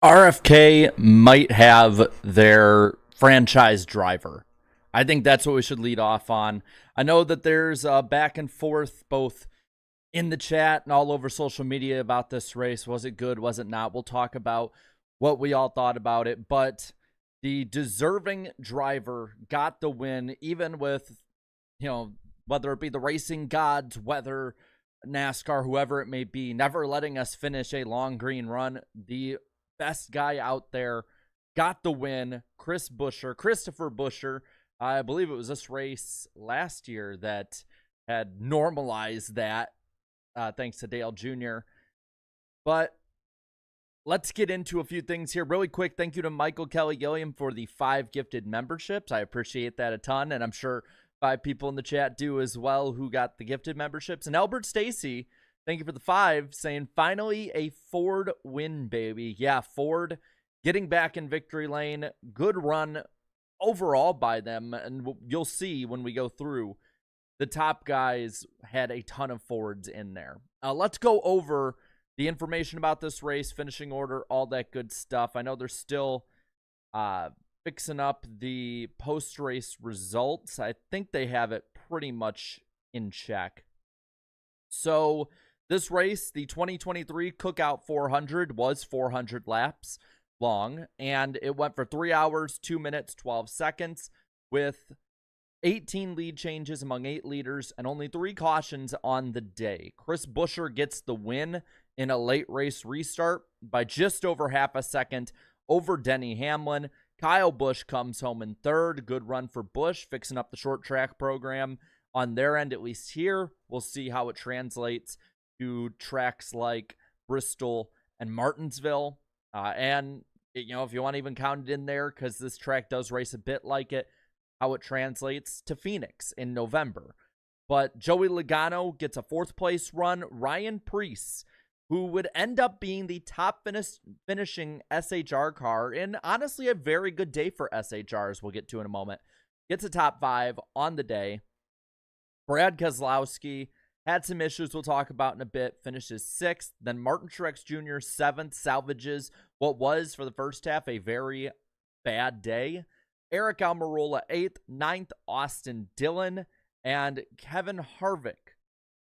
RFK might have their franchise driver. I think that's what we should lead off on. I know that there's back and forth both in the chat and all over social media about this race. Was it good? Was it not? We'll talk about what we all thought about it. But the deserving driver got the win, even with, whether it be the racing gods, whether NASCAR, whoever it may be, never letting us finish a long green run. The best guy out there got the win. Christopher Busher. I believe it was this race last year that had normalized that, thanks to Dale Jr. But let's get into a few things here really quick. Thank you to Michael Kelly Gilliam for the 5 gifted memberships. I appreciate that a ton, and I'm sure 5 people in the chat do as well who got the gifted memberships. And Albert Stacy, thank you for the 5, saying finally a Ford win, baby. Yeah, Ford getting back in victory lane. Good run overall by them, and you'll see when we go through, the top guys had a ton of Fords in there. Let's go over the information about this race, finishing order, all that good stuff. I know they're still fixing up the post-race results. I think they have it pretty much in check. So this race, the 2023 Cookout 400, was 400 laps long, and it went for 3 hours, 2 minutes, 12 seconds, with 18 lead changes among 8 leaders and only 3 cautions on the day. Chris Buescher gets the win in a late race restart by just over half a second over Denny Hamlin. Kyle Busch comes home in third. Good run for Busch, fixing up the short track program on their end, at least here. We'll see how it translates to tracks like Bristol and Martinsville. And, if you want to even count it in there, because this track does race a bit like it, how it translates to Phoenix in November. But Joey Logano gets a 4th place run. Ryan Preece, who would end up being the top finishing SHR car, in honestly a very good day for SHRs, we'll get to in a moment, gets a top 5 on the day. Brad Keselowski had some issues we'll talk about in a bit, finishes 6th. Then Martin Truex Jr. 7th, salvages what was, for the first half, a very bad day. Eric Almirola 8th, 9th, Austin Dillon, and Kevin Harvick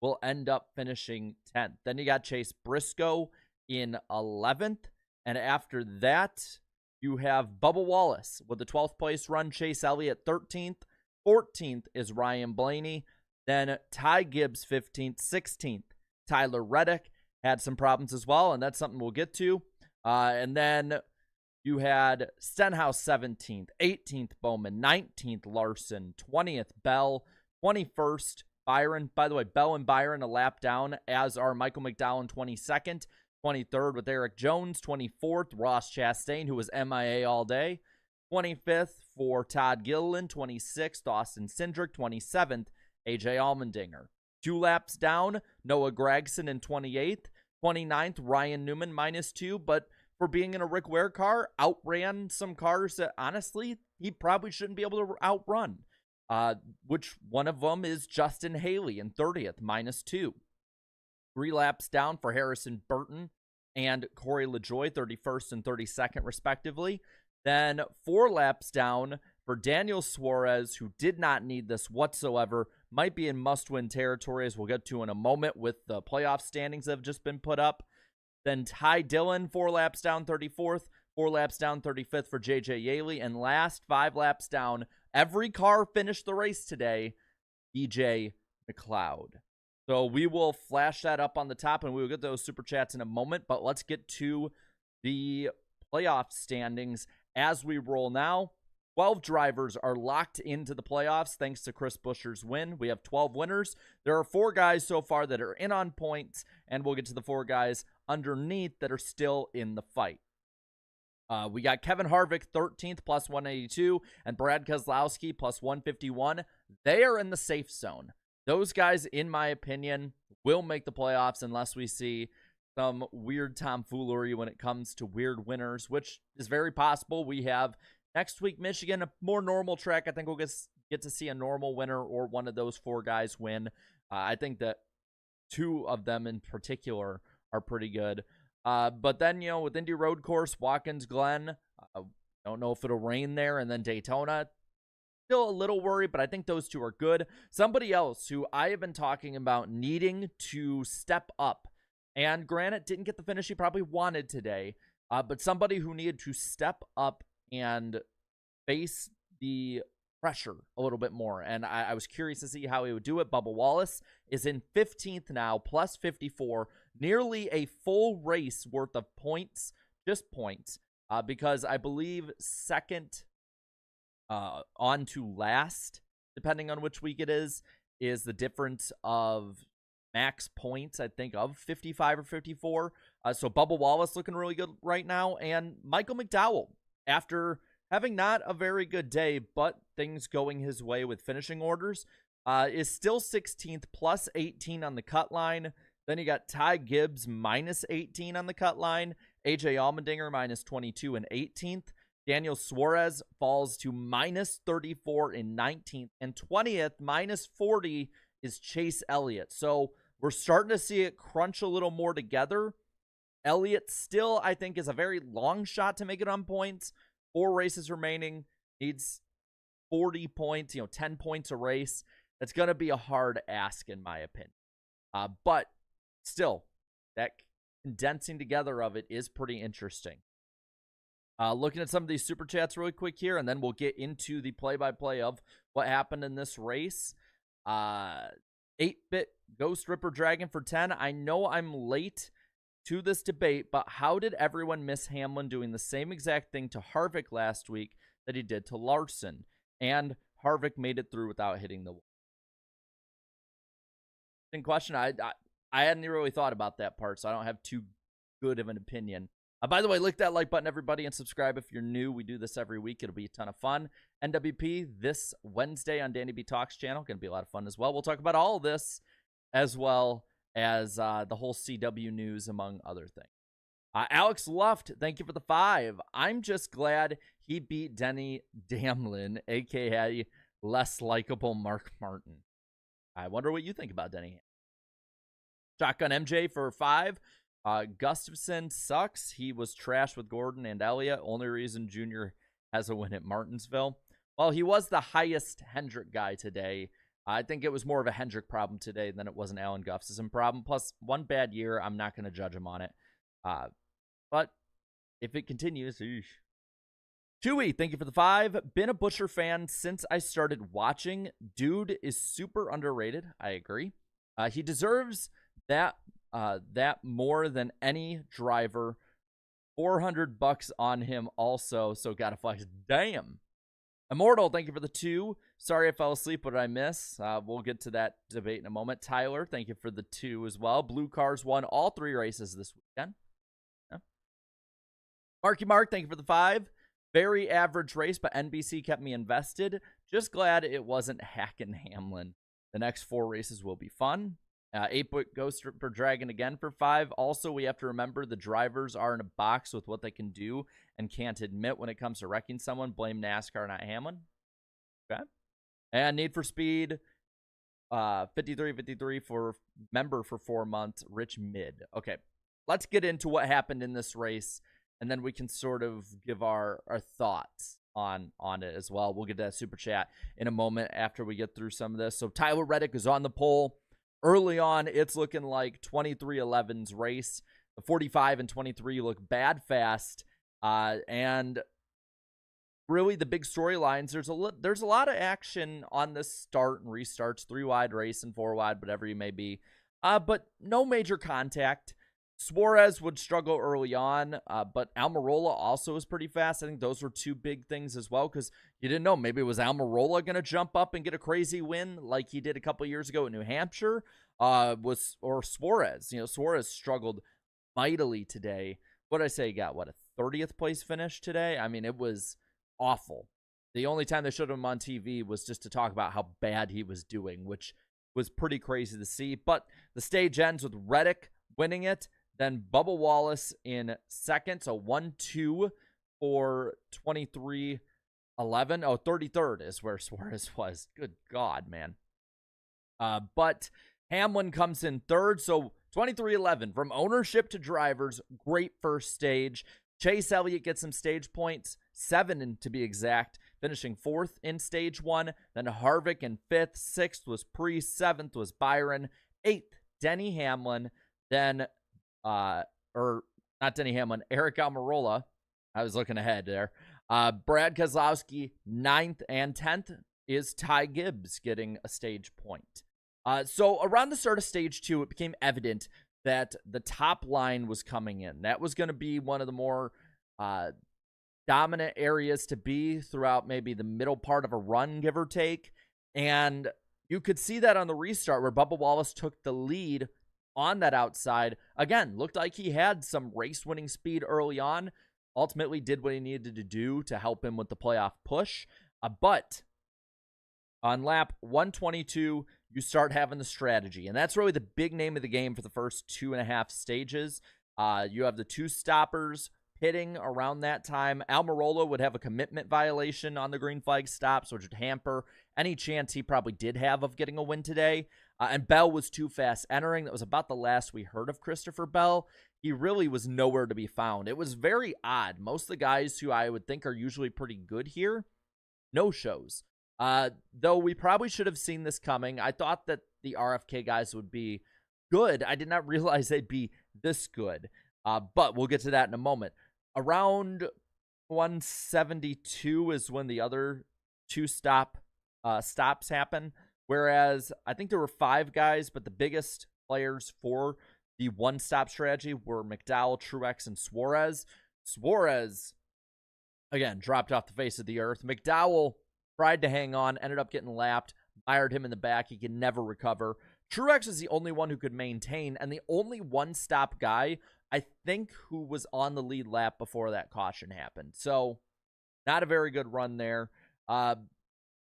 will end up finishing 10th. Then you got Chase Briscoe in 11th, and after that, you have Bubba Wallace with the 12th place run, Chase Elliott 13th, 14th is Ryan Blaney, then Ty Gibbs 15th, 16th, Tyler Reddick had some problems as well, and that's something we'll get to. And then you had Stenhouse 17th, 18th Bowman, 19th Larson, 20th Bell, 21st Byron. By the way, Bell and Byron a lap down, as are Michael McDowell 22nd, 23rd with Eric Jones, 24th Ross Chastain, who was MIA all day, 25th for Todd Gilliland, 26th Austin Cindric, 27th AJ Allmendinger. 2 laps down, Noah Gragson in 28th, 29th Ryan Newman -2, but for being in a Rick Ware car, outran some cars that, honestly, he probably shouldn't be able to outrun. Which one of them is Justin Haley in 30th, -2. 3 laps down for Harrison Burton and Corey LaJoie, 31st and 32nd, respectively. Then 4 laps down for Daniel Suarez, who did not need this whatsoever, might be in must-win territory, as we'll get to in a moment with the playoff standings that have just been put up. Then Ty Dillon, 4 laps down, 34th. 4 laps down, 35th for J.J. Yaley. And last, 5 laps down, every car finished the race today, BJ McLeod. So we will flash that up on the top, and we will get those super chats in a moment. But let's get to the playoff standings as we roll now. 12 drivers are locked into the playoffs thanks to Chris Buescher's win. We have 12 winners. There are 4 guys so far that are in on points, and we'll get to the 4 guys underneath that are still in the fight. We got Kevin Harvick 13th plus 182 and Brad Keselowski plus 151. They are in the safe zone. Those guys, in my opinion, will make the playoffs unless we see some weird tomfoolery when it comes to weird winners, which is very possible. We have next week Michigan, a more normal track. I think we'll get to see a normal winner or one of those 4 guys win. I think that 2 of them in particular are pretty good. But then, with Indy Road Course, Watkins Glen, don't know if it'll rain there, and then Daytona. Still a little worried, but I think those two are good. Somebody else who I have been talking about needing to step up, and granted, didn't get the finish he probably wanted today, but somebody who needed to step up and face the pressure a little bit more, and I was curious to see how he would do it. Bubba Wallace is in 15th now, plus 54, nearly a full race worth of points, just points, because I believe second on to last, depending on which week it is the difference of max points, I think, of 55 or 54. So Bubba Wallace looking really good right now. And Michael McDowell, after having not a very good day, but things going his way with finishing orders, is still 16th, plus 18 on the cut line. Then you got Ty Gibbs, minus 18 on the cut line. AJ Allmendinger, minus 22 and 18th. Daniel Suarez falls to minus 34 in 19th. And 20th, minus 40, is Chase Elliott. So we're starting to see it crunch a little more together. Elliott still, I think, is a very long shot to make it on points. 4 races remaining. Needs 40 points, 10 points a race. That's going to be a hard ask, in my opinion. But still, that condensing together of it is pretty interesting. Looking at some of these super chats really quick here, and then we'll get into the play-by-play of what happened in this race. 8-bit Ghost Ripper Dragon for 10. I know I'm late to this debate, but how did everyone miss Hamlin doing the same exact thing to Harvick last week that he did to Larson? And Harvick made it through without hitting the wall. In question, I hadn't really thought about that part, so I don't have too good of an opinion. By the way, click that like button, everybody, and subscribe if you're new. We do this every week. It'll be a ton of fun. NWP this Wednesday on Danny B Talks channel. Going to be a lot of fun as well. We'll talk about all of this as well as the whole CW news, among other things. Alex Luft, thank you for the 5. I'm just glad he beat Denny Damlin, a.k.a. less likable Mark Martin. I wonder what you think about Denny. Shotgun MJ for 5. Gustafson sucks. He was trashed with Gordon and Elliott. Only reason Junior has a win at Martinsville. Well, he was the highest Hendrick guy today. I think it was more of a Hendrick problem today than it was an Alan Gustafson problem. Plus, one bad year, I'm not going to judge him on it. But if it continues, Chewy, thank you for the 5. Been a Butcher fan since I started watching. Dude is super underrated. I agree. He deserves that more than any driver. $400 on him also, so gotta flex. Damn. Immortal, thank you for the 2. Sorry I fell asleep. What did I miss? We'll get to that debate in a moment. Tyler, thank you for the 2 as well. Blue Cars won all 3 races this weekend. Yeah. Marky Mark, thank you for the 5. Very average race, but NBC kept me invested. Just glad it wasn't Hack and Hamlin. The next 4 races will be fun. 8-bit Ghost Ripper Dragon again for 5. Also, we have to remember the drivers are in a box with what they can do and can't admit when it comes to wrecking someone. Blame NASCAR, not Hamlin. Okay. And Need for Speed, 53 for member for 4 months. Rich Mid. Okay. Let's get into what happened in this race, and then we can sort of give our thoughts on it as well. We'll get to that super chat in a moment after we get through some of this. So Tyler Reddick is on the pole. Early on, it's looking like 23-11's race. The 45 and 23 look bad fast. And really the big storylines, there's a lot of action on this start and restarts. 3-wide race and 4-wide, whatever you may be. But no major contact. Suarez would struggle early on, but Almirola also was pretty fast. I think those were 2 big things as well, because you didn't know. Maybe was Almirola going to jump up and get a crazy win like he did a couple years ago in New Hampshire, or Suarez. Suarez struggled mightily today. What did I say? He got, a 30th place finish today? I mean, it was awful. The only time they showed him on TV was just to talk about how bad he was doing, which was pretty crazy to see. But the stage ends with Reddick winning it. Then Bubba Wallace in second. So 1-2 for 23-11. Oh, 33rd is where Suarez was. Good God, man. But Hamlin comes in third. So 23-11, from ownership to drivers, great first stage. Chase Elliott gets some stage points, 7 to be exact, finishing 4th in stage 1. Then Harvick in 5th, 6th was Priest, 7th was Byron, 8th Denny Hamlin, then not Denny Hamlin, Eric Almirola. I was looking ahead there. Brad Keselowski, 9th, and 10th is Ty Gibbs getting a stage point. So around the start of stage 2, it became evident that the top line was coming in. That was going to be one of the more dominant areas to be throughout maybe the middle part of a run, give or take. And you could see that on the restart where Bubba Wallace took the lead on that outside. Again, looked like he had some race-winning speed early on. Ultimately did what he needed to do to help him with the playoff push. But on lap 122, you start having the strategy. And that's really the big name of the game for the first 2.5 stages. You have the 2 stoppers pitting around that time. Almirola would have a commitment violation on the green flag stops, which would hamper any chance he probably did have of getting a win today. And Bell was too fast entering. That was about the last we heard of Christopher Bell. He really was nowhere to be found. It was very odd. Most of the guys who I would think are usually pretty good here, no shows. Though we probably should have seen this coming. I thought that the RFK guys would be good. I did not realize they'd be this good. But we'll get to that in a moment. Around 172 is when the other 2 stops happen. Whereas I think there were 5 guys, but the biggest players for the one-stop strategy were McDowell, Truex, and Suarez. Suarez, again, dropped off the face of the earth. McDowell tried to hang on, ended up getting lapped, mired him in the back. He could never recover. Truex is the only one who could maintain, and the only one-stop guy, I think, who was on the lead lap before that caution happened. So, not a very good run there.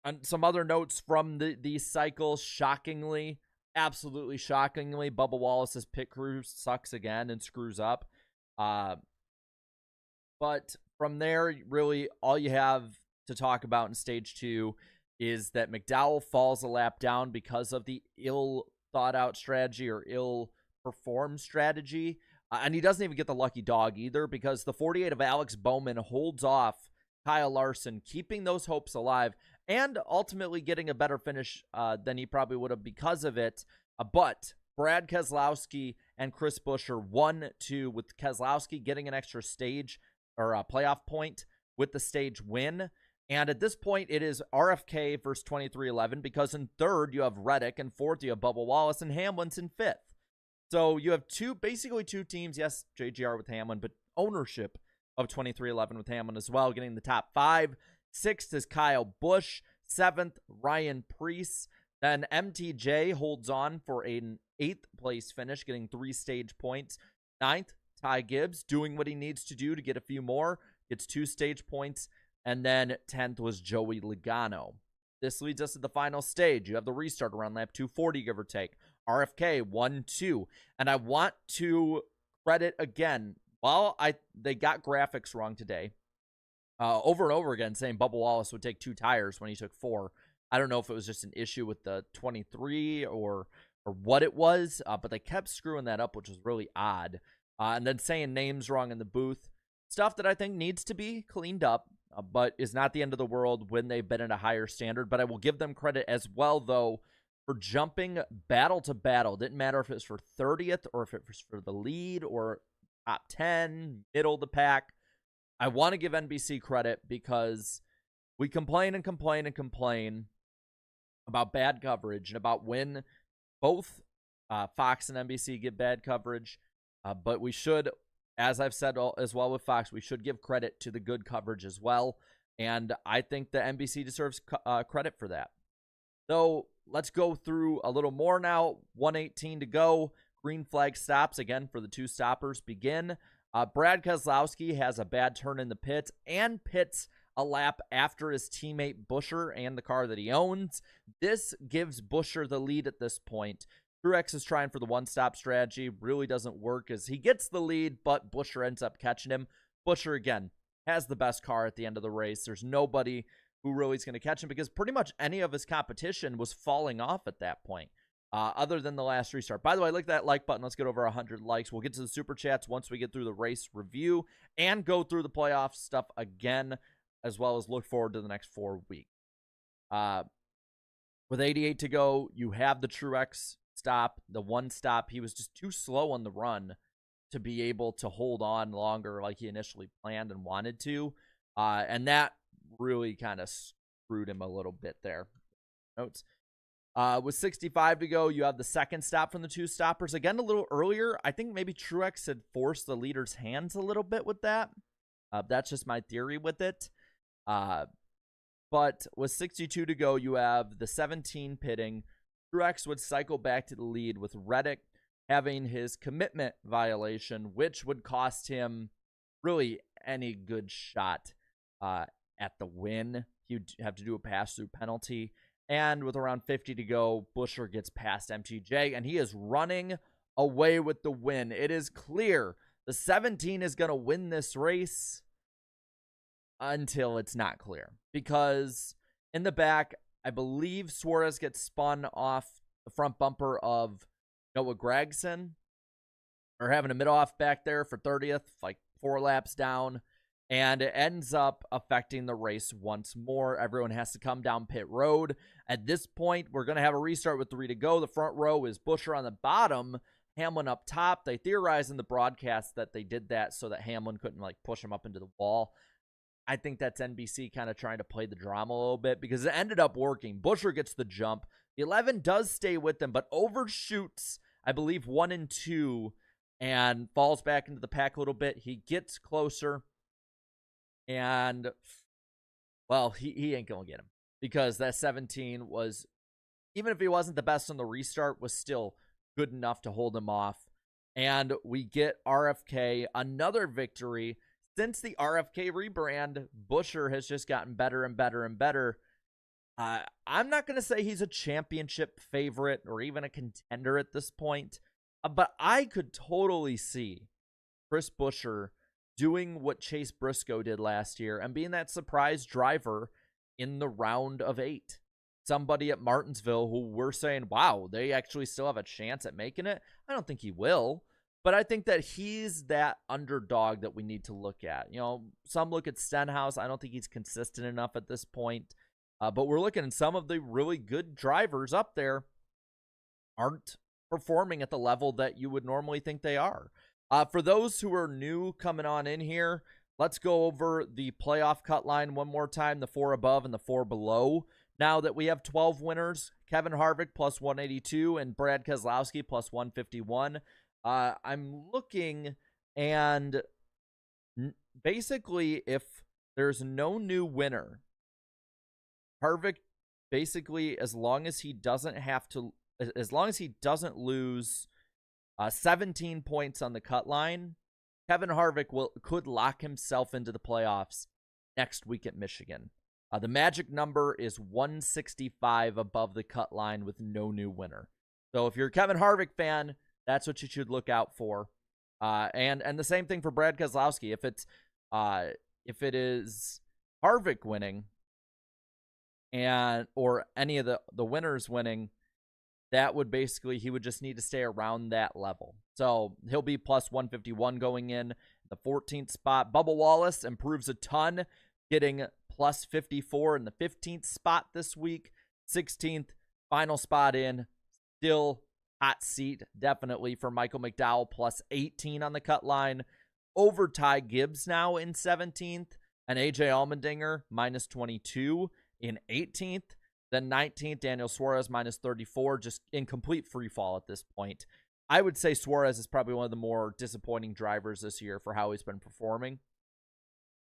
And some other notes from these cycles, shockingly, absolutely shockingly, Bubba Wallace's pit crew sucks again and screws up. But from there, really, all you have to talk about in stage 2 is that McDowell falls a lap down because of the ill-thought-out strategy or ill-performed strategy. And he doesn't even get the lucky dog either because the 48 of Alex Bowman holds off Kyle Larson, keeping those hopes alive and ultimately getting a better finish than he probably would have because of it. But Brad Keselowski and Chris Buescher 1-2 with Keselowski getting an extra stage or a playoff point with the stage win. And at this point, it is RFK versus 23-11 because in 3rd, you have Reddick, and 4th, you have Bubba Wallace, and Hamlin's in 5th. So you have basically two teams. Yes, JGR with Hamlin, but ownership of 23-11 with Hamlin as well, getting the top 5. 6th is Kyle Busch. 7th, Ryan Preece. Then MTJ holds on for an 8th place finish, getting 3 stage points. 9th, Ty Gibbs, doing what he needs to do to get a few more, gets 2 stage points. And then 10th was Joey Logano. This leads us to the final stage. You have the restart around lap 240, give or take. RFK 1-2. And I want to credit again, while they got graphics wrong today, over and over again saying Bubba Wallace would take 2 tires when he took 4. I don't know if it was just an issue with the 23 or what it was, but they kept screwing that up, which was really odd. And then saying names wrong in the booth. Stuff that I think needs to be cleaned up, but is not the end of the world when they've been at a higher standard. But I will give them credit as well, though, for jumping battle to battle. Didn't matter if it was for 30th or if it was for the lead or top 10, middle of the pack. I want to give NBC credit because we complain and complain and complain about bad coverage and about when both Fox and NBC get bad coverage. But we should, as I've said as well with Fox, we should give credit to the good coverage as well. And I think the NBC deserves credit for that. So let's go through a little more now. 118 to go. Green flag stops again for the 2 stoppers begin. Brad Keselowski has a bad turn in the pit and pits a lap after his teammate Buescher and the car that he owns. This gives Buescher the lead at this point. Truex is trying for the one-stop strategy. Really doesn't work as he gets the lead, but Buescher ends up catching him. Buescher, again, has the best car at the end of the race. There's nobody who really is going to catch him because pretty much any of his competition was falling off at that point. other than the last restart. By the way, look at that like button. Let's get over 100 likes. We'll get to the super chats once we get through the race review and go through the playoff stuff again, as well as look forward to the next 4 weeks. With 88 to go, you have the Truex stop, the one stop. He was just too slow on the run to be able to hold on longer like he initially planned and wanted to. And that really kind of screwed him a little bit there. Notes. With 65 to go, you have the second stop from the two stoppers. Again, a little earlier. I think maybe Truex had forced the leader's hands a little bit with that. That's just my theory with it. But with 62 to go, you have the 17 pitting. Truex would cycle back to the lead with Reddick having his commitment violation, which would cost him really any good shot at the win. He'd have to do a pass-through penalty. And with around 50 to go, Buescher gets past MTJ, and he is running away with the win. It is clear the 17 is going to win this race until it's not clear. Because in the back, I believe Suarez gets spun off the front bumper of Noah Gragson, or having a mid-off back there for 30th, like 4 laps down. And it ends up affecting the race once more. Everyone has to come down pit road. At this point, we're going to have a restart with 3 to go. The front row is Buescher on the bottom, Hamlin up top. They theorized in the broadcast that they did that so that Hamlin couldn't like push him up into the wall. I think that's NBC kind of trying to play the drama a little bit because it ended up working. Buescher gets the jump. The 11 does stay with them, but overshoots, I believe, 1 and 2 and falls back into the pack a little bit. He gets closer. And, well, he ain't going to get him because that 17 was, even if he wasn't the best on the restart, was still good enough to hold him off. And we get RFK, another victory. Since the RFK rebrand, Buescher has just gotten better and better and better. I'm not going to say he's a championship favorite or even a contender at this point, but I could totally see Chris Buescher doing what Chase Briscoe did last year and being that surprise driver in the round of 8. Somebody at Martinsville who we're saying, wow, they actually still have a chance at making it. I don't think he will, but I think that he's that underdog that we need to look at. You know, some look at Stenhouse. I don't think he's consistent enough at this point, but we're looking at some of the really good drivers up there aren't performing at the level that you would normally think they are. For those who are new coming on in here, let's go over the playoff cut line one more time, the 4 above and the 4 below. Now that we have 12 winners, Kevin Harvick plus 182 and Brad Keselowski plus 151. I'm looking, and basically if there's no new winner, Harvick basically, as long as he doesn't lose 17 points on the cut line, Kevin Harvick could lock himself into the playoffs next week at Michigan. The magic number is 165 above the cut line with no new winner. So if you're a Kevin Harvick fan, that's what you should look out for. And the same thing for Brad Keselowski. If it is Harvick winning or any of the winners winning, that would basically, he would just need to stay around that level. So he'll be plus 151 going in the 14th spot. Bubba Wallace improves a ton, getting plus 54 in the 15th spot this week. 16th, final spot in. Still hot seat, definitely, for Michael McDowell, plus 18 on the cut line. Over Ty Gibbs now in 17th. And AJ Allmendinger, minus 22 in 18th. Then 19th, Daniel Suarez, minus 34, just in complete free fall at this point. I would say Suarez is probably one of the more disappointing drivers this year for how he's been performing.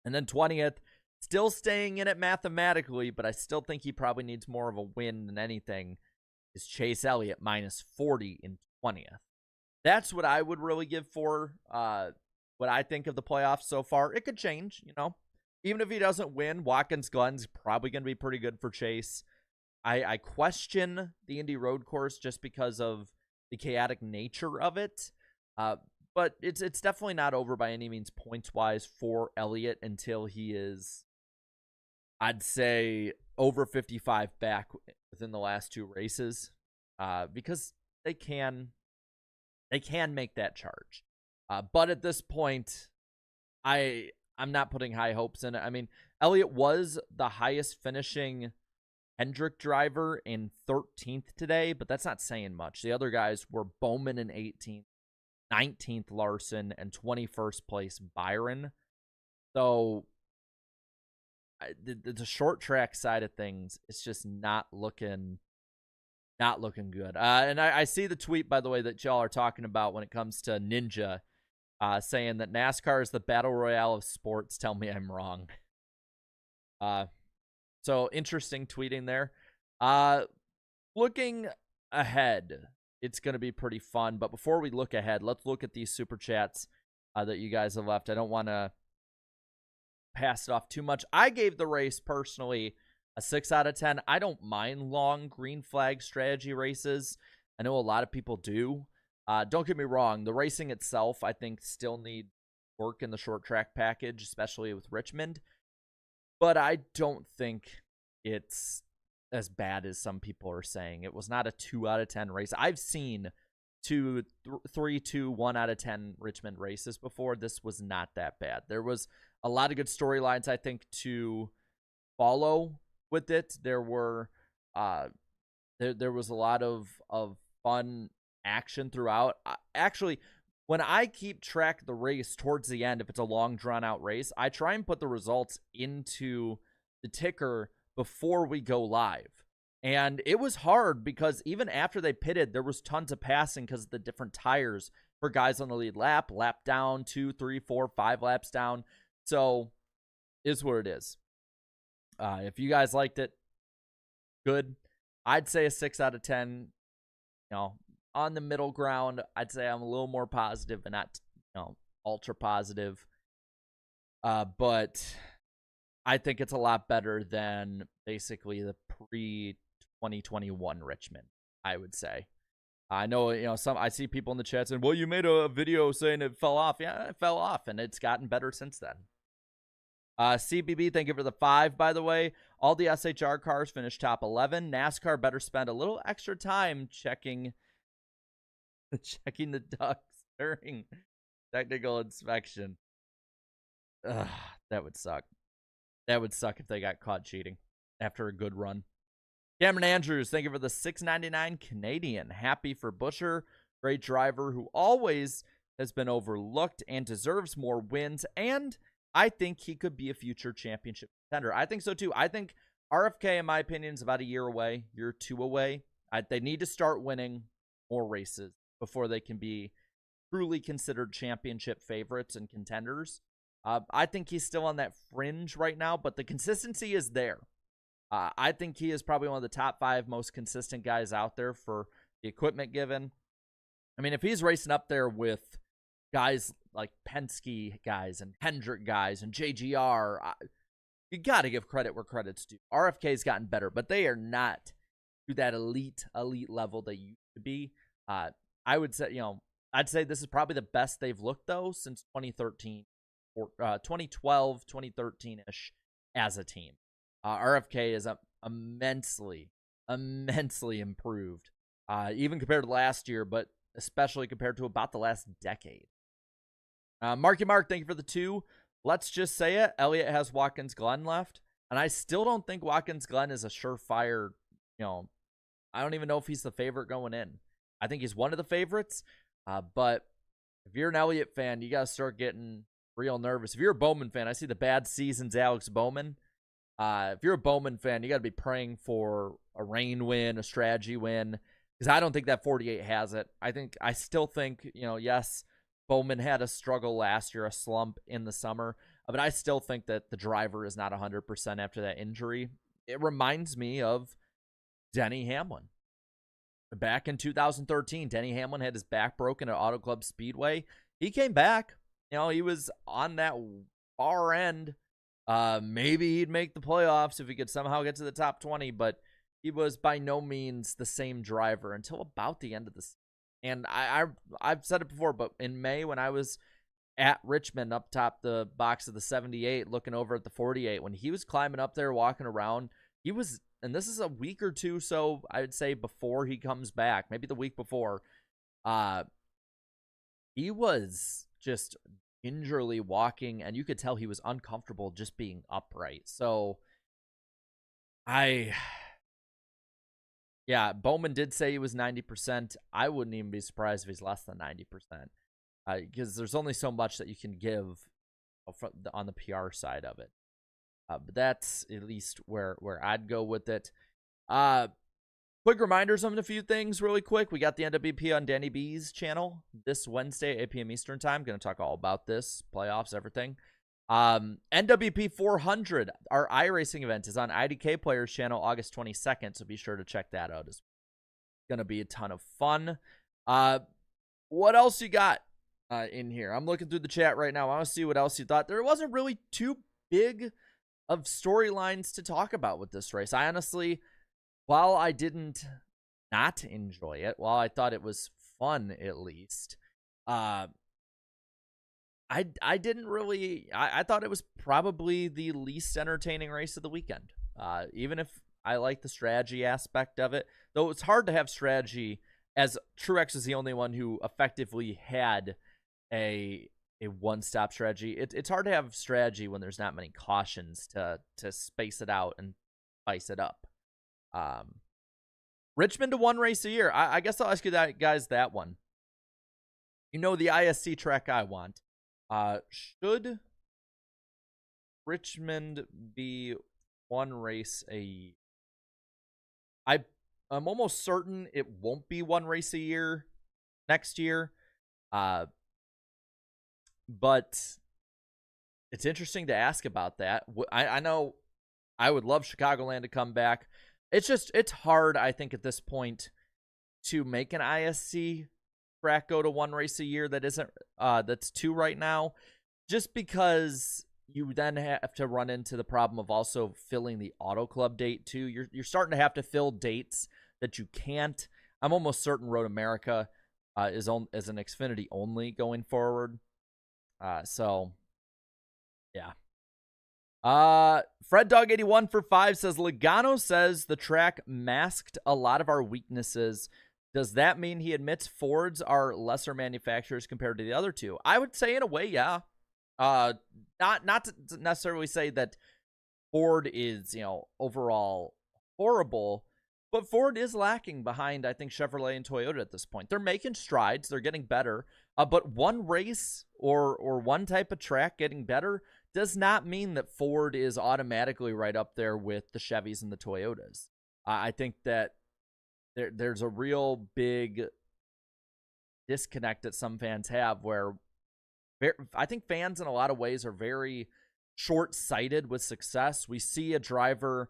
And then 20th, still staying in it mathematically, but I still think he probably needs more of a win than anything, is Chase Elliott, minus 40 in 20th. That's what I would really give for what I think of the playoffs so far. It could change, you know. Even if he doesn't win, Watkins-Glen's probably going to be pretty good for Chase. I question the Indy Road Course just because of the chaotic nature of it. But it's definitely not over by any means points-wise for Elliott until he is, I'd say, over 55 back within the last 2 races. because they can make that charge. But at this point, I'm not putting high hopes in it. I mean, Elliott was the highest finishing Hendrick driver in 13th today, but that's not saying much. The other guys were Bowman in 18th, 19th Larson, and 21st place Byron. So the short track side of things, it's just not looking good. And I see the tweet, by the way, that y'all are talking about when it comes to Ninja, saying that NASCAR is the battle royale of sports. Tell me I'm wrong. So interesting tweeting there. Looking ahead, it's going to be pretty fun. But before we look ahead, let's look at these super chats that you guys have left. I don't want to pass it off too much. I gave the race personally a 6 out of 10. I don't mind long green flag strategy races. I know a lot of people do. Don't get me wrong. The racing itself, I think, still needs work in the short track package, especially with Richmond. But I don't think it's as bad as some people are saying. It was not a 2 out of 10 race. I've seen 3, 2, 1 out of 10 Richmond races before. This was not that bad. There was a lot of good storylines, I think, to follow with it. There were there was a lot of fun action throughout. Actually, when I keep track of the race towards the end, if it's a long drawn out race, I try and put the results into the ticker before we go live. And it was hard because even after they pitted, there was tons of passing because of the different tires for guys on the lead lap down, 2, 3, 4, 5 laps down. So is what it is. If you guys liked it, good. I'd say a 6 out of 10. On the middle ground, I'd say I'm a little more positive and not, ultra positive. But I think it's a lot better than basically the pre-2021 Richmond, I would say. I know, I see people in the chat saying, well, you made a video saying it fell off. Yeah, it fell off, and it's gotten better since then. CBB, thank you for the 5, by the way. All the SHR cars finished top 11. NASCAR better spend a little extra time checking the ducks during technical inspection. That would suck. That would suck if they got caught cheating after a good run. Cameron Andrews, thank you for the $6.99 Canadian. Happy for Busher. Great driver who always has been overlooked and deserves more wins. And I think he could be a future championship contender. I think so too. I think RFK, in my opinion, is about a year away, year 2 away. They need to start winning more races before they can be truly considered championship favorites and contenders. I think he's still on that fringe right now, but the consistency is there. I think he is probably one of the top 5 most consistent guys out there for the equipment given. I mean, if he's racing up there with guys like Penske guys and Hendrick guys and JGR, you got to give credit where credit's due. RFK's gotten better, but they are not to that elite level they used to be. I would say, I'd say this is probably the best they've looked, though, since 2013 or 2012, 2013-ish as a team. RFK is immensely improved, even compared to last year, but especially compared to about the last decade. Marky Mark, thank you for the 2. Let's just say it. Elliott has Watkins Glen left, and I still don't think Watkins Glen is a surefire, I don't even know if he's the favorite going in. I think he's one of the favorites, but if you're an Elliott fan, you got to start getting real nervous. If you're a Bowman fan, I see the bad seasons Alex Bowman. If you're a Bowman fan, you got to be praying for a rain win, a strategy win, because I don't think that 48 has it. I still think, yes, Bowman had a struggle last year, a slump in the summer, but I still think that the driver is not 100% after that injury. It reminds me of Denny Hamlin. Back in 2013, Denny Hamlin had his back broken at Auto Club Speedway. He came back. He was on that far end. Maybe he'd make the playoffs if he could somehow get to the top 20, but he was by no means the same driver until about the end of the season. And I've said it before, but in May when I was at Richmond up top the box of the 78 looking over at the 48, when he was climbing up there, walking around, he was and this is a week or two, so I would say before he comes back, maybe the week before, he was just gingerly walking, and you could tell he was uncomfortable just being upright. So yeah, Bowman did say he was 90%. I wouldn't even be surprised if he's less than 90%, because there's only so much that you can give on the PR side of it. But that's at least where I'd go with it. Quick reminders on a few things really quick. We got the NWP on Danny B's channel this Wednesday, 8 p.m. Eastern time. Going to talk all about this, playoffs, everything. NWP 400, our iRacing event, is on IDK Players channel August 22nd, so be sure to check that out. It's going to be a ton of fun. What else you got in here? I'm looking through the chat right now. I want to see what else you thought. There wasn't really too big of storylines to talk about with this race. I honestly, while I didn't not enjoy it, while I thought it was fun at least, I didn't really, I thought it was probably the least entertaining race of the weekend. Even if I like the strategy aspect of it, though it's hard to have strategy, as Truex is the only one who effectively had a one-stop strategy. It's hard to have strategy when there's not many cautions to space it out and spice it up. Richmond to one race a year. I guess I'll ask you guys that one. You know the ISC track I want. Should Richmond be one race a year? I'm almost certain it won't be one race a year next year. But it's interesting to ask about that. I know I would love Chicagoland to come back. It's hard, I think, at this point to make an ISC track go to one race a year that isn't that's two right now, just because you then have to run into the problem of also filling the Auto Club date too. You're starting to have to fill dates that you can't. I'm almost certain Road America is an Xfinity only going forward. So yeah. Fred Dog 81 for 5 says Logano says the track masked a lot of our weaknesses. Does that mean he admits Fords are lesser manufacturers compared to the other two? I would say in a way, yeah. Not to necessarily say that Ford is, overall horrible, but Ford is lacking behind, I think, Chevrolet and Toyota at this point. They're making strides. They're getting better. But one race or one type of track getting better does not mean that Ford is automatically right up there with the Chevys and the Toyotas. I think that there's a real big disconnect that some fans have where I think fans in a lot of ways are very short-sighted with success. We see a driver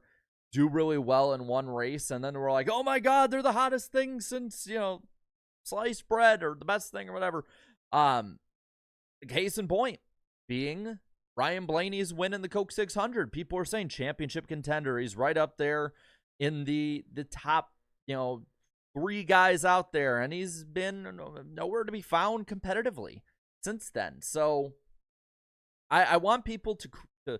do really well in one race, and then we're like, oh my God, they're the hottest thing since, sliced bread or the best thing or whatever. Case in point being Ryan Blaney's win in the Coke 600. People are saying championship contender. He's right up there in the top, 3 guys out there, and he's been nowhere to be found competitively since then. So I want people to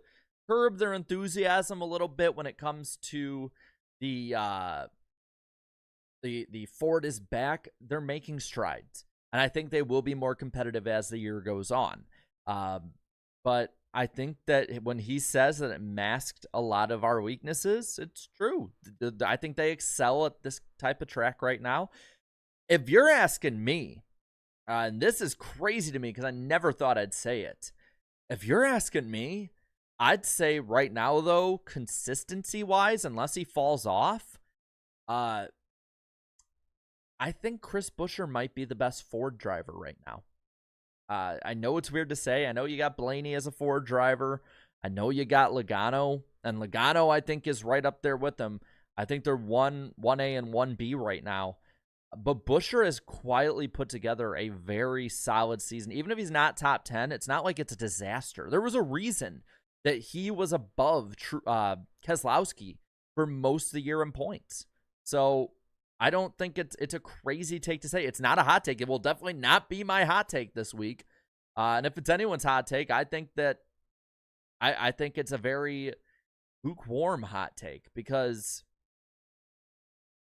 curb their enthusiasm a little bit when it comes to the Ford is back. They're making strides, and I think they will be more competitive as the year goes on. But I think that when he says that it masked a lot of our weaknesses, it's true. I think they excel at this type of track right now. If you're asking me, and this is crazy to me because I never thought I'd say it. If you're asking me, I'd say right now, though, consistency-wise, unless he falls off, I think Chris Buescher might be the best Ford driver right now. I know it's weird to say. I know you got Blaney as a Ford driver. I know you got Logano, and Logano, I think, is right up there with them. I think they're 1A and 1B right now. But Buescher has quietly put together a very solid season. Even if he's not top 10, it's not like it's a disaster. There was a reason that he was above Keselowski for most of the year in points. So I don't think it's a crazy take to say. It's not a hot take. It will definitely not be my hot take this week. And if it's anyone's hot take, I think that I think it's a very lukewarm hot take, because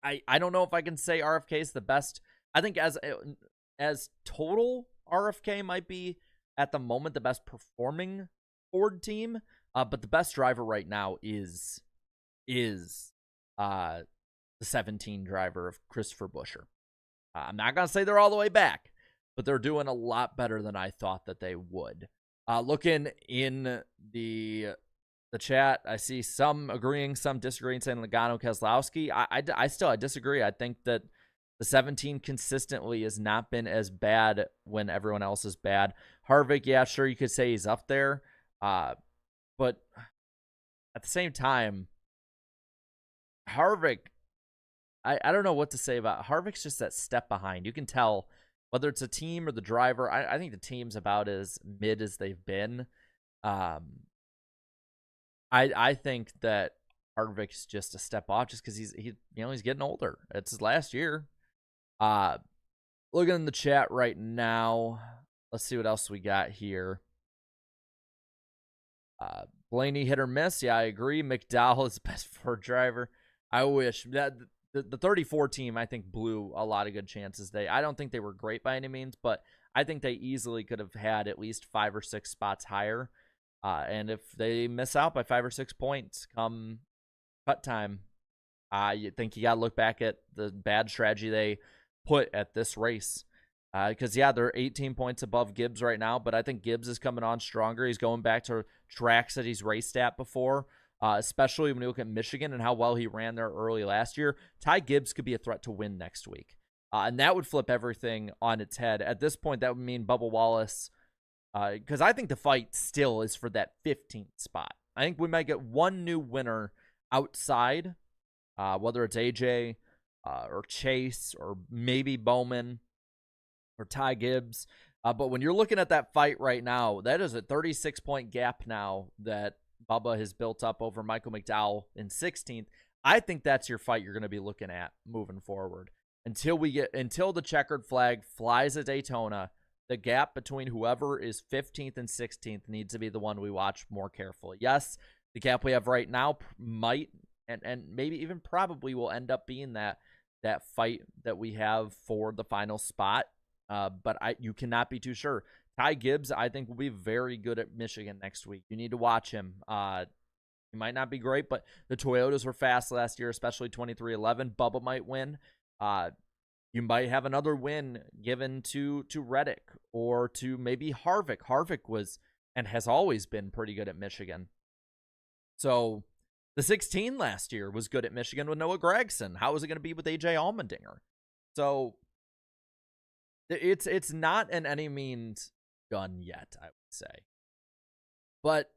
I don't know if I can say RFK is the best. I think as total, RFK might be at the moment the best performing Ford team, but the best driver right now is the 17 driver of Christopher Buescher. I'm not gonna say they're all the way back, but they're doing a lot better than I thought that they would. Looking in the chat, I see some agreeing, some disagreeing, saying Logano, Keselowski. I disagree. I think that the 17 consistently has not been as bad when everyone else is bad. Harvick, yeah, sure, you could say he's up there. But at the same time, Harvick, I don't know what to say about Harvick's just that step behind. You can tell whether it's a team or the driver. I think the team's about as mid as they've been. I think that Harvick's just a step off just because he's getting older. It's his last year. Looking in the chat right now. Let's see what else we got here. Blaney hit or miss. Yeah, I agree. McDowell is the best Ford driver. I wish that the 34 team, I think, blew a lot of good chances. I don't think they were great by any means, but I think they easily could have had at least 5 or 6 spots higher. And if they miss out by 5 or 6 points come cut time, you think you got to look back at the bad strategy they put at this race. Because, yeah, they're 18 points above Gibbs right now, but I think Gibbs is coming on stronger. He's going back to tracks that he's raced at before, especially when you look at Michigan and how well he ran there early last year. Ty Gibbs could be a threat to win next week. And that would flip everything on its head. At this point, that would mean Bubba Wallace, because I think the fight still is for that 15th spot. I think we might get one new winner outside, whether it's AJ or Chase or maybe Bowman or Ty Gibbs. But when you're looking at that fight right now, that is a 36-point gap now that Bubba has built up over Michael McDowell in 16th. I think that's your fight you're going to be looking at moving forward. Until the checkered flag flies at Daytona, the gap between whoever is 15th and 16th needs to be the one we watch more carefully. Yes, the gap we have right now might and maybe even probably will end up being that fight that we have for the final spot. But you cannot be too sure. Ty Gibbs, I think, will be very good at Michigan next week. You need to watch him. He might not be great, but the Toyotas were fast last year, especially 23-11. Bubba might win. You might have another win given to Reddick or to maybe Harvick. Harvick was and has always been pretty good at Michigan. So the 16 last year was good at Michigan with Noah Gragson. How is it going to be with AJ Allmendinger? So it's not in any means done yet, I would say. But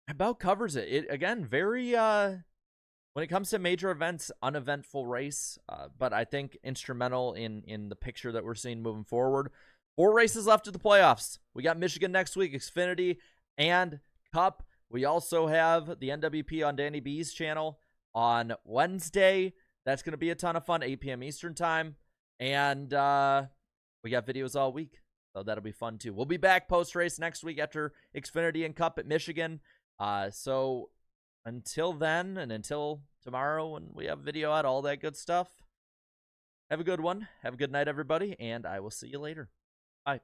about covers it. It again, very when it comes to major events, uneventful race, but I think instrumental in the picture that we're seeing moving forward. 4 races left of the playoffs. We got Michigan next week, Xfinity and Cup. We also have the NWP on Danny B's channel on Wednesday. That's going to be a ton of fun, 8 p.m. Eastern time. And we got videos all week, so that'll be fun too. We'll be back post-race next week after Xfinity and Cup at Michigan. So until then, and until tomorrow when we have video out, all that good stuff, have a good one. Have a good night, everybody, and I will see you later. Bye.